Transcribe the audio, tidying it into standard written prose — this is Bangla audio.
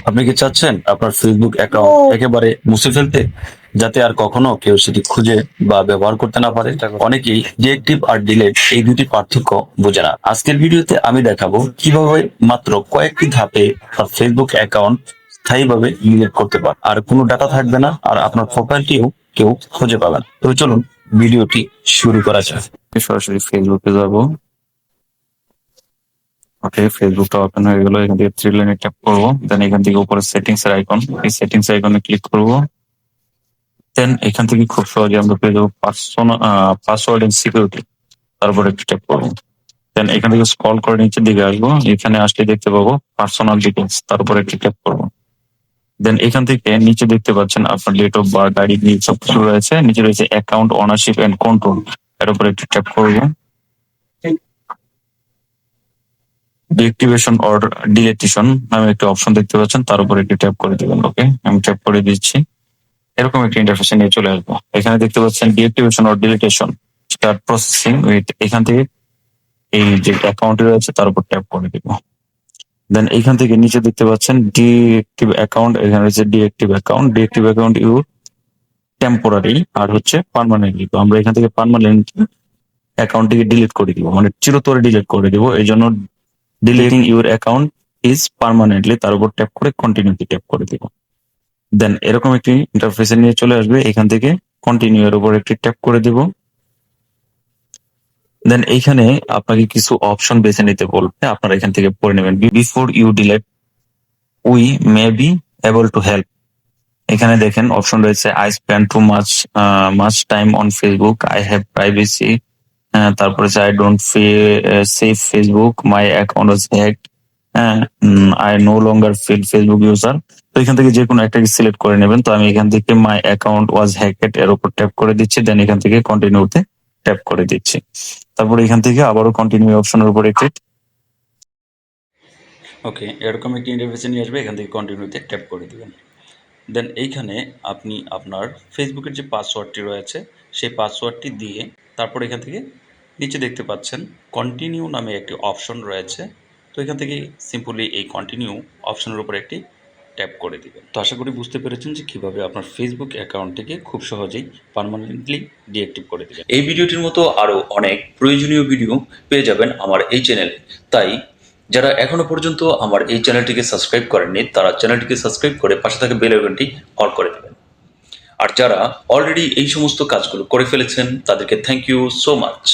আপনি কি চাচ্ছেন আপনার ফেসবুক অ্যাকাউন্ট একেবারে মুছে ফেলতে, যাতে আর কখনো কেউ সেটি খুঁজে বা ব্যবহার করতে না পারে? অনেকেই ডিএক্টিভ আর ডিলেট এই দুটি পার্থক্য বোঝে না। আজকের ভিডিওতে আমি দেখাবো কিভাবে মাত্র কয়েকটি ধাপে আপনার ফেসবুক অ্যাকাউন্ট স্থায়ীভাবে ডিলিট করতে পারে, আর কোনো ডাটা থাকবে না, আর আপনার প্রোফাইলটিও কেউ খুঁজে পাবে না। তো চলুন ভিডিওটি শুরু করা যাক। সরাসরি ফেসবুকে যাবো। ওকে, ফেসবুকটা ওপেন হয়ে গেল। এখান থেকে থ্রি লাইনে ট্যাপ করবো। দেন এখান থেকে উপরে সেটিংস এর আইকন, এই সেটিংস আইকনে ক্লিক করব। দেন এখান থেকে খুব সহজে আমরা পেয়ে যাবো পাসওয়ার্ড এন্ড সিকিউরিটি। তারপরে একটু ট্যাপ করবো। দেন এখান থেকে স্ক্রল করে নিচের দিকে আসবো। এখানে আসলে দেখতে পাবো পার্সোনাল ডিটেলস। তারপরে একটু ট্যাপ করবো। দেন এখান থেকে নিচে দেখতে পাচ্ছেন আপনার ডেট অফ বার্থ, আইডি, সবকিছু রয়েছে। নিচে রয়েছে অ্যাকাউন্ট ওনারশিপ এন্ড কন্ট্রোল। এর উপরে একটু ট্যাপ করবো। ডিএক্টিভেশন অর ডিলেটেশন নামে একটা অপশন দেখতে পাচ্ছেন, তার উপর একটি ট্যাপ করে দিবেন। ওকে, আমি ট্যাপ করে দিচ্ছি। এরকম একটা ইন্টারফেসে নিয়ে চলে আসবো। এখানে দেখতে পাচ্ছেন deactivation or deletion start processing with. এখান থেকে এই যে অ্যাকাউন্ট রয়েছে তার উপর ট্যাপ করে দিব। দেন এইখান থেকে নিচে দেখতে পাচ্ছেন ডিএক্টিভ অ্যাকাউন্ট। এখানে রয়েছে deactivate account. Deactivate account you temporary আর হচ্ছে পার্মানেন্টলি। তো আমরা এখান থেকে পার্মানেন্ট অ্যাকাউন্টটিকে ডিলিট করে দিব, মানে চিরতরে ডিলিট করে দিব। এই জন্য deleting your account is permanently, তার উপর ট্যাপ করে কন্টিনিউতে ট্যাপ করে দিব। দেন এরকম একটি ইন্টারফেসে নিয়ে চলে আসবে। এখান থেকে কন্টিনিউ এর উপর একটি ট্যাপ করে দিব। দেন এইখানে আপনাকে কিছু অপশন বেছে নিতে বলবে, আপনারা এখান থেকে পড়ে নেবেন। Before you delete we may be able to help. এখানে দেখেন অপশন রয়েছে I spend too much time on Facebook, I have privacy, তারপরে I don't safe Facebook, my account was hacked, I no longer feel Facebook user. তো এখান থেকে যে কোনো একটাকে সিলেক্ট করে নেবেন। তো আমি এখান থেকে মাই অ্যাকাউন্ট ওয়াজ হ্যাকড এর উপর ট্যাপ করে দিচ্ছি। দেন এখান থেকে কন্টিনিউতে ট্যাপ করে দিচ্ছি। তারপরে এখান থেকে আবারও কন্টিনিউ অপশনের উপরে ক্লিক। ওকে, এরকম একটি ইন্টারফেসে নিয়ে আসবে। এখান থেকে কন্টিনিউতে ট্যাপ করে দিবেন। দেন এইখানে আপনি আপনার ফেসবুকের যে পাসওয়ার্ডটি রয়েছে সেই পাসওয়ার্ডটি দিয়ে তারপর এখান থেকে নিচে দেখতে পাচ্ছেন কন্টিনিউ নামে একটি অপশন রয়েছে। তো এখান থেকে সিম্পলি এই কন্টিনিউ অপশনের উপর একটি ট্যাপ করে দিবেন। তো আশা করি বুঝতে পেরেছেন যে কীভাবে আপনার ফেসবুক অ্যাকাউন্টটিকে খুব সহজেই পার্মানেন্টলি ডিঅ্যাক্টিভ করে দিবেন। এই ভিডিওটির মতো আরও অনেক প্রয়োজনীয় ভিডিও পেয়ে যাবেন আমার এই চ্যানেলে। তাই যারা এখনো পর্যন্ত আমার এই চ্যানেলটিকে সাবস্ক্রাইব করেননি, তারা চ্যানেলটিকে সাবস্ক্রাইব করে পাশে থাকা বেল আইকনটি অল করে দেবেন। আর যারা অলরেডি এই সমস্ত কাজগুলো করে ফেলেছেন তাদেরকে থ্যাংক ইউ সো মাচ।